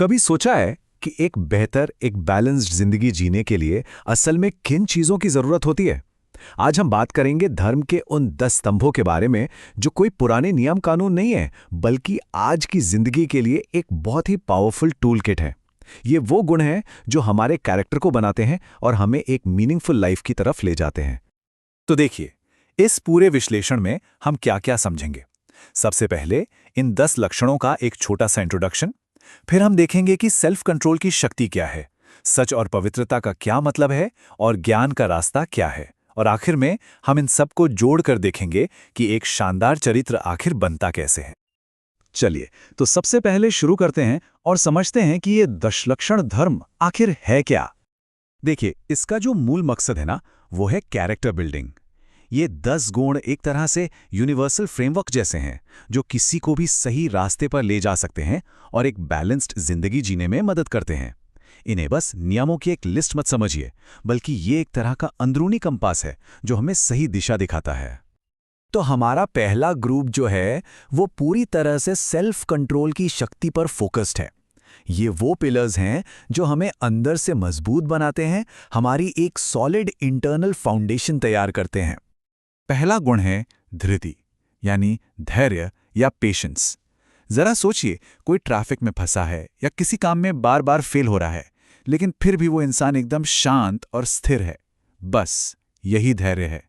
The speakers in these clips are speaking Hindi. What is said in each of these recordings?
कभी सोचा है कि एक बेहतर, एक बैलेंस्ड जिंदगी जीने के लिए असल में किन चीजों की जरूरत होती है? आज हम बात करेंगे धर्म के उन 10 स्तंभों के बारे में जो कोई पुराने नियम कानून नहीं है, बल्कि आज की जिंदगी के लिए एक बहुत ही पावरफुल टूल किट है। ये वो गुण हैं जो हमारे कैरेक्टर को बनाते हैं और हमें एक मीनिंगफुल लाइफ की तरफ ले जाते हैं। तो देखिए, इस पूरे विश्लेषण में हम क्या-क्या समझेंगे। सबसे पहले इन 10 लक्षणों का एक छोटा सा इंट्रोडक्शन। फिर हम देखेंगे कि सेल्फ कंट्रोल की शक्ति क्या है, सच और पवित्रता का क्या मतलब है और ज्ञान का रास्ता क्या है। और आखिर में हम इन सबको जोड़कर देखेंगे कि एक शानदार चरित्र आखिर बनता कैसे है। चलिए, तो सबसे पहले शुरू करते हैं और समझते हैं कि ये 10 लक्षण धर्म आखिर है क्या। देखिए, इसका जो मूल मकसद है ना, वो है कैरेक्टर बिल्डिंग। ये 10 गुण एक तरह से यूनिवर्सल फ्रेमवर्क जैसे हैं, जो किसी को भी सही रास्ते पर ले जा सकते हैं और एक बैलेंस्ड जिंदगी जीने में मदद करते हैं। इन्हें बस नियमों की एक लिस्ट मत समझिए, बल्कि ये एक तरह का अंदरूनी कंपास है जो हमें सही दिशा दिखाता है। तो हमारा पहला ग्रुप जो है, वो पूरी तरह से सेल्फ कंट्रोल की शक्ति पर फोकस्ड है। ये वो पिलर्स हैं जो हमें अंदर से मजबूत बनाते हैं, हमारी एक सॉलिड इंटरनल फाउंडेशन तैयार करते हैं। पहला गुण है धृति, यानी धैर्य या पेशेंस। जरा सोचिए, कोई ट्रैफिक में फंसा है या किसी काम में बार बार फेल हो रहा है, लेकिन फिर भी वो इंसान एकदम शांत और स्थिर है। बस यही धैर्य है।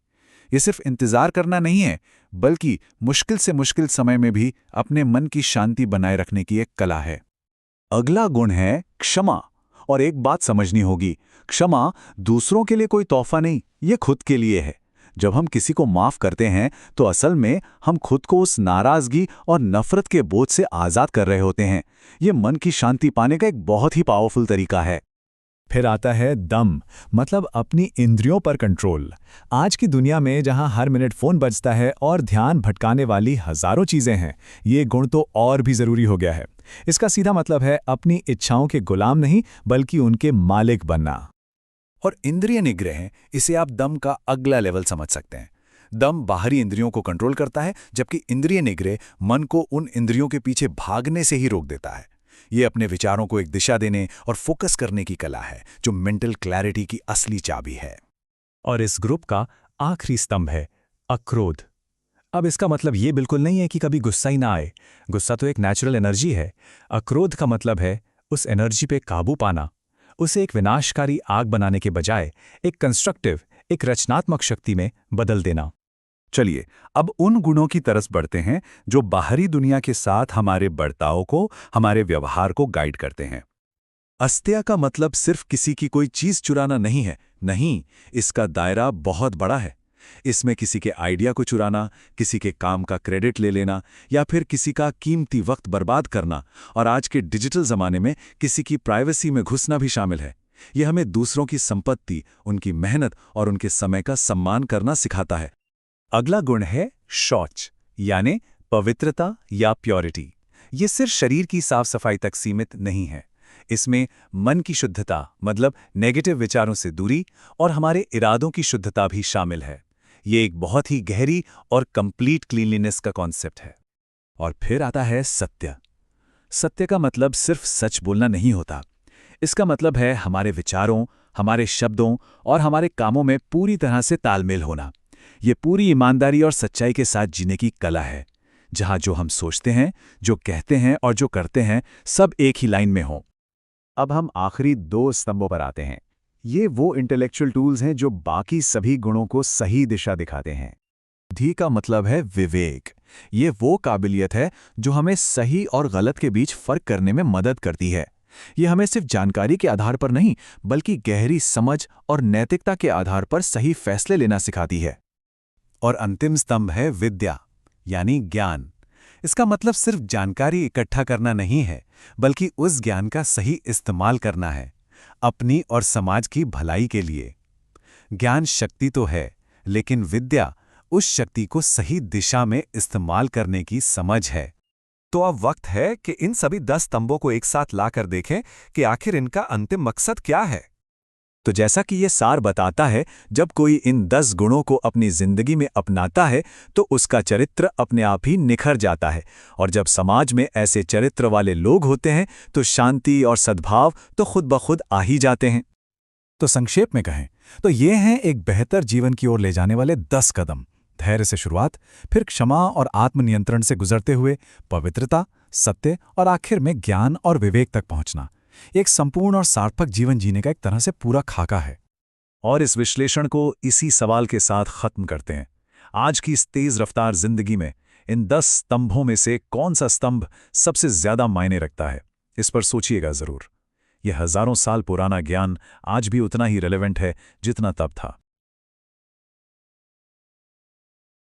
ये सिर्फ इंतजार करना नहीं है, बल्कि मुश्किल से मुश्किल समय में भी अपने मन की शांति बनाए रखने की एक कला है। अगला गुण है क्षमा। और एक बात समझनी होगी, क्षमा दूसरों के लिए कोई तोहफा नहीं, ये खुद के लिए है। जब हम किसी को माफ करते हैं तो असल में हम खुद को उस नाराजगी और नफरत के बोझ से आजाद कर रहे होते हैं। ये मन की शांति पाने का एक बहुत ही पावरफुल तरीका है। फिर आता है दम, मतलब अपनी इंद्रियों पर कंट्रोल। आज की दुनिया में जहां हर मिनट फोन बजता है और ध्यान भटकाने वाली हजारों चीजें हैं, ये गुण तो और भी जरूरी हो गया है। इसका सीधा मतलब है अपनी इच्छाओं के गुलाम नहीं, बल्कि उनके मालिक बनना। और इंद्रिय निग्रह, इसे आप दम का अगला लेवल समझ सकते हैं। दम बाहरी इंद्रियों को कंट्रोल करता है, जबकि इंद्रिय निग्रह मन को उन इंद्रियों के पीछे भागने से ही रोक देता है। ये अपने विचारों को एक दिशा देने और फोकस करने की कला है, जो मेंटल क्लैरिटी की असली चाबी है। और इस ग्रुप का आखिरी स्तंभ है अक्रोध। अब इसका मतलब ये बिल्कुल नहीं है कि कभी गुस्सा ही ना आए। गुस्सा तो एक नेचुरल एनर्जी है। अक्रोध का मतलब है उस एनर्जी पे काबू पाना, उसे एक विनाशकारी आग बनाने के बजाय एक कंस्ट्रक्टिव, एक रचनात्मक शक्ति में बदल देना। चलिए, अब उन गुणों की तरफ बढ़ते हैं जो बाहरी दुनिया के साथ हमारे बर्ताव को, हमारे व्यवहार को गाइड करते हैं। अस्त्या का मतलब सिर्फ किसी की कोई चीज चुराना नहीं है। नहीं, इसका दायरा बहुत बड़ा है। इसमें किसी के आइडिया को चुराना, किसी के काम का क्रेडिट ले लेना या फिर किसी का कीमती वक्त बर्बाद करना, और आज के डिजिटल जमाने में किसी की प्राइवेसी में घुसना भी शामिल है। यह हमें दूसरों की संपत्ति, उनकी मेहनत और उनके समय का सम्मान करना सिखाता है। अगला गुण है शौच, यानी पवित्रता या प्योरिटी। ये सिर्फ शरीर की साफ सफाई तक सीमित नहीं है। इसमें मन की शुद्धता, मतलब नेगेटिव विचारों से दूरी, और हमारे इरादों की शुद्धता भी शामिल है। ये एक बहुत ही गहरी और कंप्लीट क्लीनलीनेस का कॉन्सेप्ट है। और फिर आता है सत्य। सत्य का मतलब सिर्फ सच बोलना नहीं होता। इसका मतलब है हमारे विचारों, हमारे शब्दों और हमारे कामों में पूरी तरह से तालमेल होना। ये पूरी ईमानदारी और सच्चाई के साथ जीने की कला है, जहां जो हम सोचते हैं, जो कहते हैं और जो करते हैं, सब एक ही लाइन में हों। अब हम आखिरी 2 स्तंभों पर आते हैं। ये वो इंटेलेक्चुअल टूल्स हैं जो बाकी सभी गुणों को सही दिशा दिखाते हैं। बुद्धि का मतलब है विवेक। ये वो काबिलियत है जो हमें सही और गलत के बीच फर्क करने में मदद करती है। ये हमें सिर्फ जानकारी के आधार पर नहीं, बल्कि गहरी समझ और नैतिकता के आधार पर सही फैसले लेना सिखाती है। और अंतिम स्तंभ है विद्या, यानी ज्ञान। इसका मतलब सिर्फ जानकारी इकट्ठा करना नहीं है, बल्कि उस ज्ञान का सही इस्तेमाल करना है, अपनी और समाज की भलाई के लिए। ज्ञान शक्ति तो है, लेकिन विद्या उस शक्ति को सही दिशा में इस्तेमाल करने की समझ है। तो अब वक्त है कि इन सभी 10 स्तंभों को एक साथ लाकर देखें कि आखिर इनका अंतिम मकसद क्या है। तो जैसा कि ये सार बताता है, जब कोई इन 10 गुणों को अपनी जिंदगी में अपनाता है तो उसका चरित्र अपने आप ही निखर जाता है। और जब समाज में ऐसे चरित्र वाले लोग होते हैं तो शांति और सद्भाव तो खुद ब खुद आ ही जाते हैं। तो संक्षेप में कहें तो ये हैं एक बेहतर जीवन की ओर ले जाने वाले 10 कदम। धैर्य से शुरुआत, फिर क्षमा और आत्मनियंत्रण से गुजरते हुए पवित्रता, सत्य और आखिर में ज्ञान और विवेक तक पहुंचना। एक संपूर्ण और सार्थक जीवन जीने का एक तरह से पूरा खाका है। और इस विश्लेषण को इसी सवाल के साथ खत्म करते हैं। आज की इस तेज रफ्तार जिंदगी में इन 10 स्तंभों में से कौन सा स्तंभ सबसे ज्यादा मायने रखता है? इस पर सोचिएगा जरूर। यह हजारों साल पुराना ज्ञान आज भी उतना ही रिलेवेंट है जितना तब था।